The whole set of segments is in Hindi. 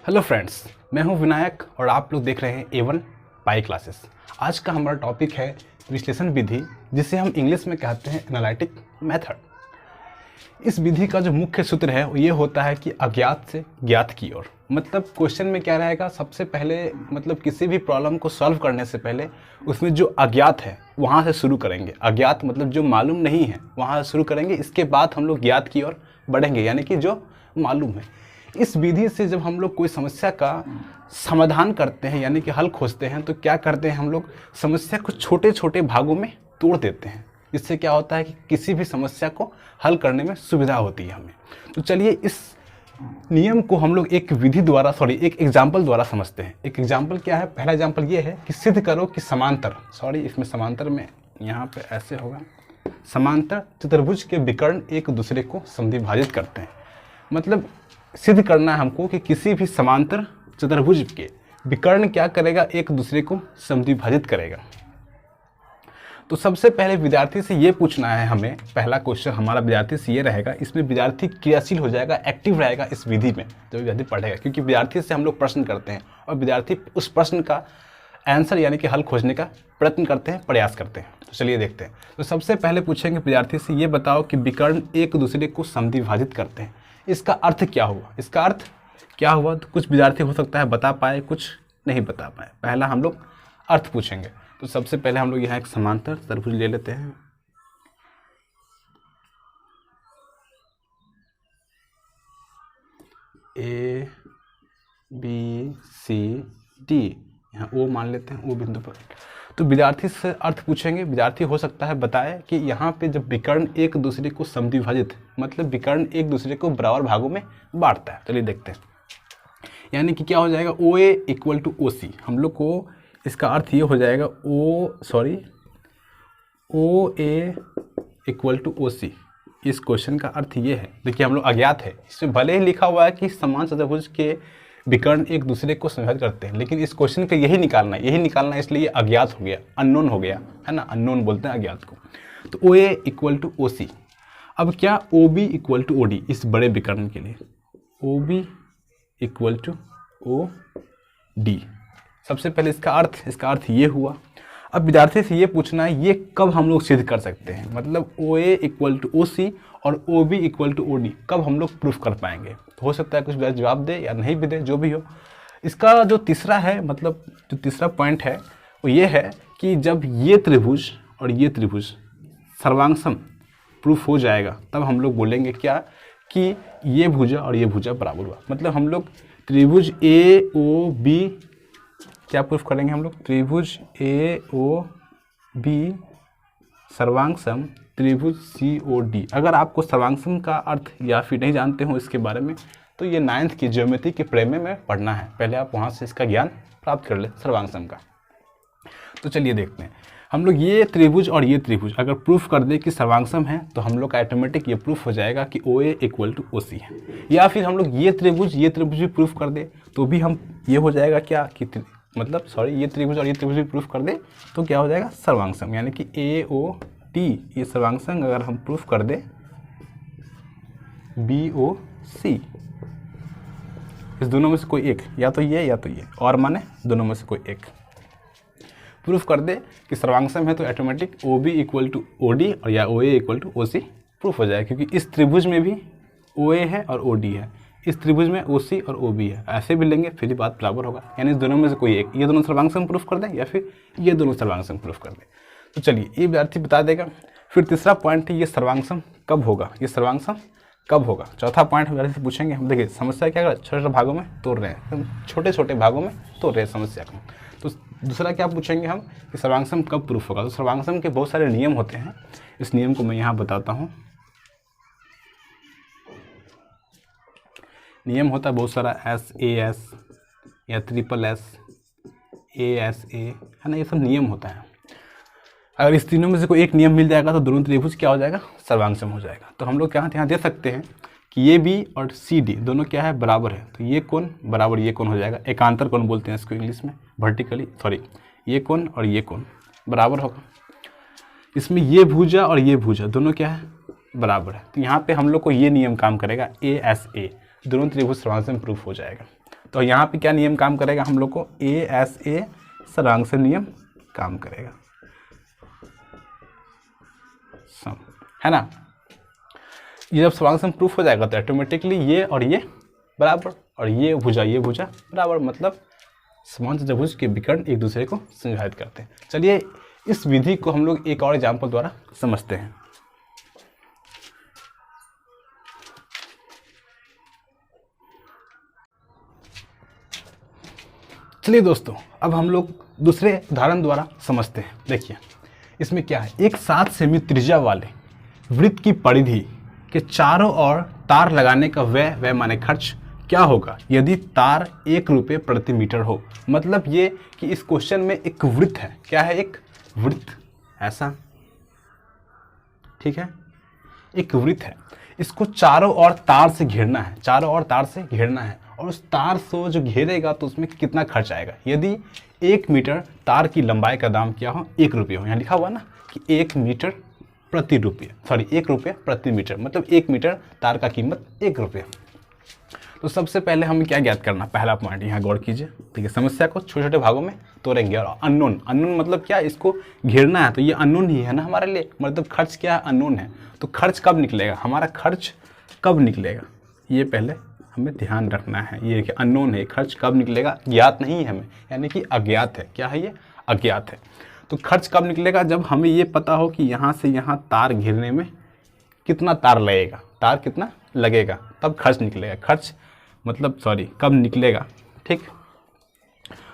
हेलो फ्रेंड्स, मैं हूं विनायक और आप लोग देख रहे हैं A1 पाई क्लासेस। आज का हमारा टॉपिक है विश्लेषण विधि, जिसे हम इंग्लिश में कहते हैं एनालिटिक मेथड। इस विधि का जो मुख्य सूत्र है वो ये होता है कि अज्ञात से ज्ञात की ओर। मतलब क्वेश्चन में क्या रहेगा, सबसे पहले मतलब किसी भी प्रॉब्लम को सॉल्व करने से पहले उसमें जो अज्ञात है वहाँ से शुरू करेंगे। अज्ञात मतलब जो मालूम नहीं है वहाँ से शुरू करेंगे, इसके बाद हम लोग ज्ञात की ओर बढ़ेंगे, यानी कि जो मालूम है। इस विधि से जब हम लोग कोई समस्या का समाधान करते हैं यानी कि हल खोजते हैं, तो क्या करते हैं, हम लोग समस्या को छोटे छोटे भागों में तोड़ देते हैं। इससे क्या होता है कि किसी भी समस्या को हल करने में सुविधा होती है हमें। तो चलिए इस नियम को हम लोग एक विधि द्वारा एक एग्जाम्पल द्वारा समझते हैं। एक एग्जाम्पल क्या है, पहला एग्जाम्पल ये है कि सिद्ध करो कि समांतर इसमें समांतर में यहाँ पे ऐसे होगा, समांतर चतुर्भुज के विकर्ण एक दूसरे को समद्विभाजित करते हैं। मतलब सिद्ध करना है हमको कि किसी भी समांतर चतुर्भुज के विकर्ण क्या करेगा, एक दूसरे को समद्विभाजित करेगा। तो सबसे पहले विद्यार्थी से ये पूछना है हमें, पहला क्वेश्चन हमारा विद्यार्थी से ये रहेगा, इसमें विद्यार्थी क्रियाशील हो जाएगा, एक्टिव रहेगा इस विधि में जब विद्यार्थी पढ़ेगा, क्योंकि विद्यार्थी से हम लोग प्रश्न करते हैं और विद्यार्थी उस प्रश्न का आंसर यानी कि हल खोजने का प्रयत्न करते हैं, प्रयास करते हैं। तो चलिए देखते हैं। तो सबसे पहले पूछेंगे विद्यार्थी से, ये बताओ कि विकर्ण एक दूसरे को समद्विभाजित करते हैं, इसका अर्थ क्या हुआ। इसका अर्थ क्या हुआ, तो कुछ विद्यार्थी हो सकता है बता पाए, कुछ नहीं बता पाए। पहला हम लोग अर्थ पूछेंगे। तो सबसे पहले हम लोग यहाँ एक समांतर चतुर्भुज ले लेते हैं। A B C D, यहाँ O मान लेते हैं, O बिंदु पर। तो विद्यार्थी से अर्थ पूछेंगे। विद्यार्थी हो सकता है बताए कि यहाँ पे जब विकर्ण एक दूसरे को समद्विभाजित, मतलब विकर्ण एक दूसरे को बराबर भागों में बांटता है। चलिए देखते हैं, यानी कि क्या हो जाएगा, OA इक्वल टू OC। हम लोग को इसका अर्थ ये हो जाएगा OA इक्वल टू OC। इस क्वेश्चन का अर्थ ये है, देखिए हम लोग अज्ञात है, इसमें भले ही लिखा हुआ है कि समान चतुर्भुज के विकर्ण एक दूसरे को समद्विभाजित करते हैं, लेकिन इस क्वेश्चन का यही निकालना है, इसलिए अज्ञात हो गया, अननोन हो गया, है ना, अननोन बोलते हैं अज्ञात को। तो OA इक्वल टू OC। अब क्या OB इक्वल टू OD, इस बड़े विकर्ण के लिए OB इक्वल टू OD। सबसे पहले इसका अर्थ ये हुआ। अब विद्यार्थी से ये पूछना है, ये कब हम लोग सिद्ध कर सकते हैं, मतलब OA इक्वल टू OC और OB इक्वल टू OD कब हम लोग प्रूफ कर पाएंगे। तो हो सकता है कुछ विद्यार्थी जवाब दे या नहीं भी दे, जो भी हो। इसका जो तीसरा है, मतलब जो तीसरा पॉइंट है वो ये है कि जब ये त्रिभुज और ये त्रिभुज सर्वांगसम प्रूफ हो जाएगा, तब हम लोग बोलेंगे क्या, कि ये भुजा और ये भुजा बराबर हुआ। मतलब हम लोग त्रिभुज AOB क्या प्रूफ करेंगे, हम लोग त्रिभुज AOB सर्वांगसम त्रिभुज COD। अगर आपको सर्वांगसम का अर्थ या फिर नहीं जानते हो इसके बारे में, तो ये 9th की ज्योमेट्री के प्रेम में पढ़ना है, पहले आप वहाँ से इसका ज्ञान प्राप्त कर ले सर्वांगसम का। तो चलिए देखते हैं, हम लोग ये त्रिभुज और ये त्रिभुज अगर प्रूफ कर दे कि सर्वांगसम है, तो हम लोग का ऑटोमेटिक ये प्रूफ हो जाएगा कि OA इक्वल टू OC है। या फिर हम लोग ये त्रिभुज भी प्रूफ कर दे, तो भी हम ये हो जाएगा क्या कि ये त्रिभुज और ये त्रिभुज भी प्रूफ कर दे, तो क्या हो जाएगा, सर्वांगसम, यानी कि AOD ये सर्वांगसम अगर हम प्रूफ कर दे BOC, इस दोनों में से कोई एक, या तो ये और माने दोनों में से कोई एक प्रूफ कर दे कि सर्वांगसम है, तो automatic OB equal to OD और या OA equal to OC proof हो जाएगा, क्योंकि इस त्रिभुज में भी OA है और OD है, इस त्रिभुज में OC और OB है। ऐसे भी लेंगे फिर ही बात बराबर होगा, यानी इस दोनों में से कोई एक, ये दोनों सर्वांगसम प्रूफ कर दें या फिर ये दोनों सर्वांगसम प्रूफ कर दें। तो चलिए ये विद्यार्थी बता देगा। फिर तीसरा पॉइंट है, ये सर्वांगसम कब होगा, ये सर्वांगसम कब होगा। चौथा पॉइंट विद्यार्थी से पूछेंगे हम, देखिए समस्या क्या कर, छोटे छोटे भागों में तोड़ रहे हैं, छोटे छोटे भागों में तोड़ रहे हैं समस्या को। तो दूसरा क्या पूछेंगे हम कि सर्वांगसम कब प्रूफ होगा। तो सर्वांगसम के बहुत सारे नियम होते हैं, इस नियम को मैं यहाँ बताता हूँ। नियम होता है बहुत सारा, SAS या SSS ASA, है ना, ये सब नियम होता है। अगर इस तीनों में से कोई एक नियम मिल जाएगा तो दोनों त्रिभुज क्या हो जाएगा, सर्वांगसम हो जाएगा। तो हम लोग यहाँ दे सकते हैं कि ये B और CD दोनों क्या है, बराबर है। तो ये कोण बराबर ये कोण हो जाएगा, एकांतर कोण बोलते हैं इसको इंग्लिश में, ये कोण और ये कोण बराबर होगा। इसमें ये भुजा और ये भुजा दोनों क्या है, बराबर है। तो यहाँ पे हम लोग को ये नियम काम करेगा, ASA, दोनों त्रिभुज सर्वांगसम प्रूफ हो जाएगा। तो यहाँ पे क्या नियम काम करेगा, हम लोग को ASA स्थिरांक से नियम काम करेगा, सम, है ना। ये जब स्थिरांक सम प्रूफ हो जाएगा तो ऑटोमेटिकली ये और ये बराबर, और ये भुजा बराबर, मतलब समान चतुर्भुज के विकर्ण एक दूसरे को संयोजित करते हैं। चलिए इस विधि को हम लोग एक और एग्जाम्पल द्वारा समझते हैं। चलिए दोस्तों, अब हम लोग दूसरे उदाहरण द्वारा समझते हैं। देखिए इसमें क्या है, एक 7 सेमी त्रिज्या वाले वृत्त की परिधि के चारों ओर तार लगाने का व्यय माने खर्च क्या होगा यदि तार 1 रुपये प्रति मीटर हो। मतलब ये कि इस क्वेश्चन में एक वृत्त है, क्या है, एक वृत्त ऐसा, ठीक है, एक वृत्त है, इसको चारों ओर तार से घेरना है, चारों ओर तार से घेरना है, और उस तार से जो घेरेगा तो उसमें कितना खर्च आएगा यदि 1 मीटर तार की लंबाई का दाम क्या हो, 1 रुपये हो। यहाँ लिखा हुआ ना कि 1 मीटर प्रति रुपये, सॉरी 1 रुपये प्रति मीटर, मतलब 1 मीटर तार का कीमत 1 रुपये। तो सबसे पहले हमें क्या ज्ञात करना, पहला पॉइंट यहाँ गौर कीजिए, ठीक है। समस्या को छोटे छोटे भागों में तोड़ेंगे, और अननोन, अननोन मतलब क्या, इसको घेरना है, तो ये अननोन ही है ना हमारे लिए, मतलब खर्च क्या है, अननोन है। तो खर्च कब निकलेगा, हमारा खर्च कब निकलेगा, ये पहले हमें ध्यान रखना है। ये अननोन है, खर्च कब निकलेगा, ज्ञात नहीं है हमें, यानी कि अज्ञात है। क्या है ये, अज्ञात है। तो खर्च कब निकलेगा, जब हमें ये पता हो कि यहाँ से यहाँ तार घेरने में कितना तार लगेगा, तार कितना लगेगा, तब खर्च निकलेगा। खर्च मतलब सॉरी कब निकलेगा, ठीक।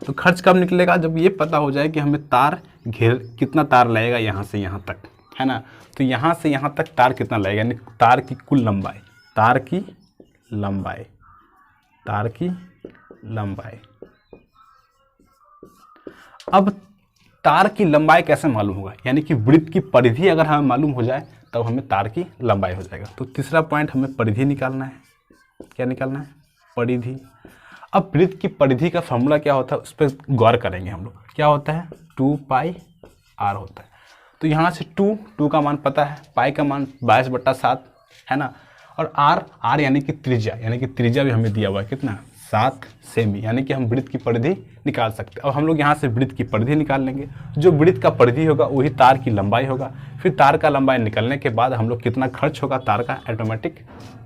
तो खर्च कब निकलेगा, जब ये पता हो जाए कि हमें तार कितना तार लगेगा यहाँ से यहाँ तक, है ना। तो यहाँ से यहाँ तक तार कितना लगेगा, यानी तार की कुल लंबाई, तार की लंबाई। अब तार की लंबाई कैसे मालूम होगा, यानी कि वृत्त की परिधि अगर हमें मालूम हो जाए तब हमें तार की लंबाई हो जाएगा। तो तीसरा पॉइंट, हमें परिधि निकालना है। क्या निकालना है, परिधि। अब वृत्त की परिधि का फॉर्मूला क्या होता है, उस पर गौर करेंगे हम लोग। क्या होता है, 2πr होता है। तो यहाँ से 2 का मान पता है, पाई का मान 22/7 है ना, और r यानी कि त्रिज्या भी हमें दिया हुआ है, कितना, 7 सेमी, यानी कि हम वृत्त की परिधि निकाल सकते हैं। अब हम लोग यहाँ से वृत्त की परिधि निकाल लेंगे, जो वृत्त का परिधि होगा वही तार की लंबाई होगा। फिर तार का लंबाई निकलने के बाद हम लोग कितना खर्च होगा तार का ऑटोमेटिक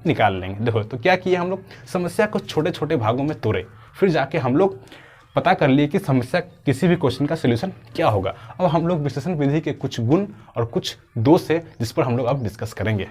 निकाल लेंगे। देखो तो क्या किया हम लोग, समस्या को छोटे छोटे भागों में तोड़े, फिर जाके हम लोग पता कर लिए कि समस्या किसी भी क्वेश्चन का सोल्यूशन क्या होगा। अब हम लोग विश्लेषण विधि के कुछ गुण और कुछ दोष है जिस पर हम लोग अब डिस्कस करेंगे।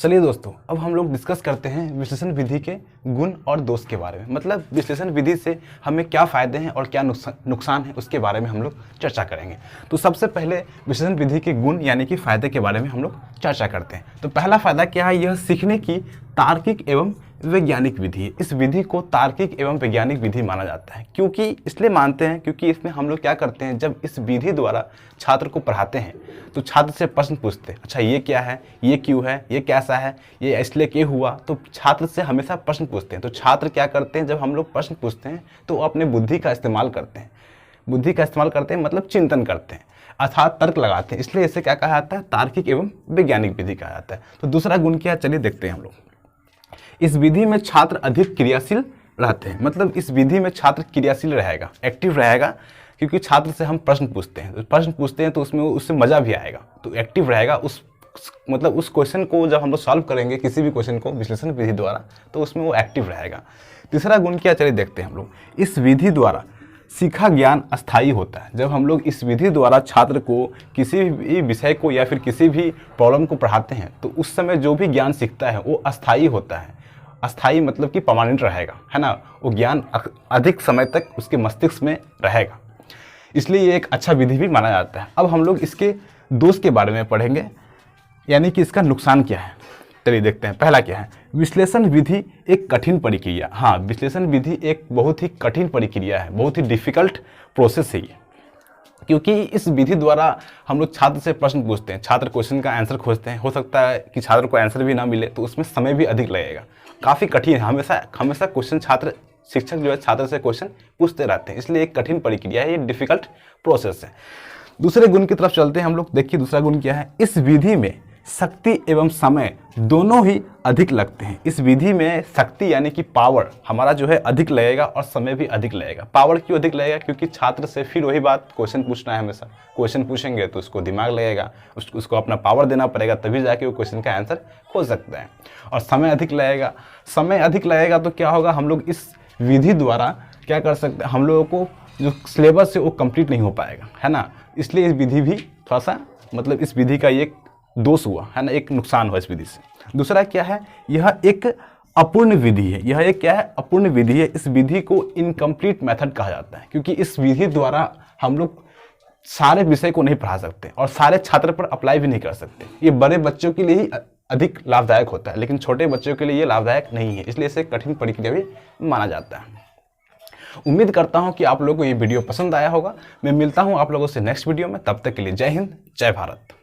चलिए दोस्तों, अब हम लोग डिस्कस करते हैं विश्लेषण विधि के गुण और दोष के बारे में। मतलब विश्लेषण विधि से हमें क्या फ़ायदे हैं और क्या नुकसान है उसके बारे में हम लोग चर्चा करेंगे। तो सबसे पहले विश्लेषण विधि के गुण यानी कि फ़ायदे के बारे में हम लोग चर्चा करते हैं। तो पहला फ़ायदा क्या है, यह सीखने की तार्किक एवं वैज्ञानिक विधि है। इस विधि को तार्किक एवं वैज्ञानिक विधि माना जाता है, क्योंकि इसलिए मानते हैं क्योंकि इसमें हम लोग क्या करते हैं, जब इस विधि द्वारा छात्र को पढ़ाते हैं तो छात्र से प्रश्न पूछते हैं, अच्छा ये क्या है, ये क्यों है, ये कैसा है, ये इसलिए क्यों हुआ। तो छात्र से हमेशा प्रश्न पूछते हैं। तो छात्र क्या करते हैं, जब हम लोग प्रश्न पूछते हैं तो अपने बुद्धि का इस्तेमाल करते हैं। बुद्धि का इस्तेमाल करते हैं मतलब चिंतन करते हैं, अर्थात तर्क लगाते हैं। इसलिए इसे क्या कहा जाता है, तार्किक एवं वैज्ञानिक विधि कहा जाता है। तो दूसरा गुण क्या है, चलिए देखते हैं हम लोग। इस विधि में छात्र अधिक क्रियाशील रहते हैं। मतलब इस विधि में छात्र क्रियाशील रहेगा, एक्टिव रहेगा, क्योंकि छात्र से हम प्रश्न पूछते हैं। तो प्रश्न पूछते हैं तो उसमें उससे मज़ा भी आएगा, तो एक्टिव रहेगा। मतलब उस क्वेश्चन को जब हम लोग सॉल्व करेंगे, किसी भी क्वेश्चन को विश्लेषण विधि द्वारा, तो उसमें वो एक्टिव रहेगा। तीसरा गुण क्या, चलिए देखते हैं हम लोग। इस विधि द्वारा सीखा ज्ञान अस्थायी होता है। जब हम लोग इस विधि द्वारा छात्र को किसी भी विषय को या फिर किसी भी प्रॉब्लम को पढ़ाते हैं तो उस समय जो भी ज्ञान सीखता है वो अस्थायी होता है। अस्थायी मतलब कि परमानेंट रहेगा, है ना, वो ज्ञान अधिक समय तक उसके मस्तिष्क में रहेगा। इसलिए ये एक अच्छा विधि भी माना जाता है। अब हम लोग इसके दोष के बारे में पढ़ेंगे, यानी कि इसका नुकसान क्या है। चलिए देखते हैं। पहला क्या है, विश्लेषण विधि एक कठिन प्रक्रिया। हाँ, विश्लेषण विधि एक बहुत ही कठिन प्रक्रिया है, बहुत ही डिफ़िकल्ट प्रोसेस है ये, क्योंकि इस विधि द्वारा हम लोग छात्र से प्रश्न पूछते हैं, छात्र क्वेश्चन का आंसर खोजते हैं। हो सकता है कि छात्र को आंसर भी ना मिले तो उसमें समय भी अधिक लगेगा, काफ़ी कठिन है। हमेशा क्वेश्चन शिक्षक जो है छात्र से क्वेश्चन पूछते रहते हैं, इसलिए एक कठिन प्रक्रिया है, ये डिफ़िकल्ट प्रोसेस है। दूसरे गुण की तरफ चलते हैं हम लोग। देखिए दूसरा गुण क्या है, इस विधि में शक्ति एवं समय दोनों ही अधिक लगते हैं। इस विधि में शक्ति यानी कि पावर हमारा जो है अधिक लगेगा और समय भी अधिक लगेगा। पावर क्यों अधिक लगेगा? क्योंकि छात्र से फिर वही बात क्वेश्चन पूछना है हमेशा। क्वेश्चन पूछेंगे तो उसको दिमाग लगेगा, उसको अपना पावर देना पड़ेगा, तभी जाके वो क्वेश्चन का आंसर खोज सकते हैं। और समय अधिक लगेगा, समय अधिक लगेगा तो क्या होगा, हम लोग इस विधि द्वारा क्या कर सकते हैं, हम लोगों को जो सिलेबस है वो कंप्लीट नहीं हो पाएगा, है ना। इसलिए इस विधि भी थोड़ा सा मतलब इस विधि का ये दोष हुआ है ना, एक नुकसान हुआ इस विधि से। दूसरा क्या है, यह एक अपूर्ण विधि है। यह एक क्या है, अपूर्ण विधि है। इस विधि को इनकम्प्लीट मेथड कहा जाता है, क्योंकि इस विधि द्वारा हम लोग सारे विषय को नहीं पढ़ा सकते और सारे छात्र पर अप्लाई भी नहीं कर सकते। ये बड़े बच्चों के लिए ही अधिक लाभदायक होता है, लेकिन छोटे बच्चों के लिए ये लाभदायक नहीं है, इसलिए इसे कठिन प्रक्रिया भी माना जाता है। उम्मीद करता हूं कि आप लोगों को ये वीडियो पसंद आया होगा। मैं मिलता हूं आप लोगों से नेक्स्ट वीडियो में, तब तक के लिए जय हिंद, जय भारत।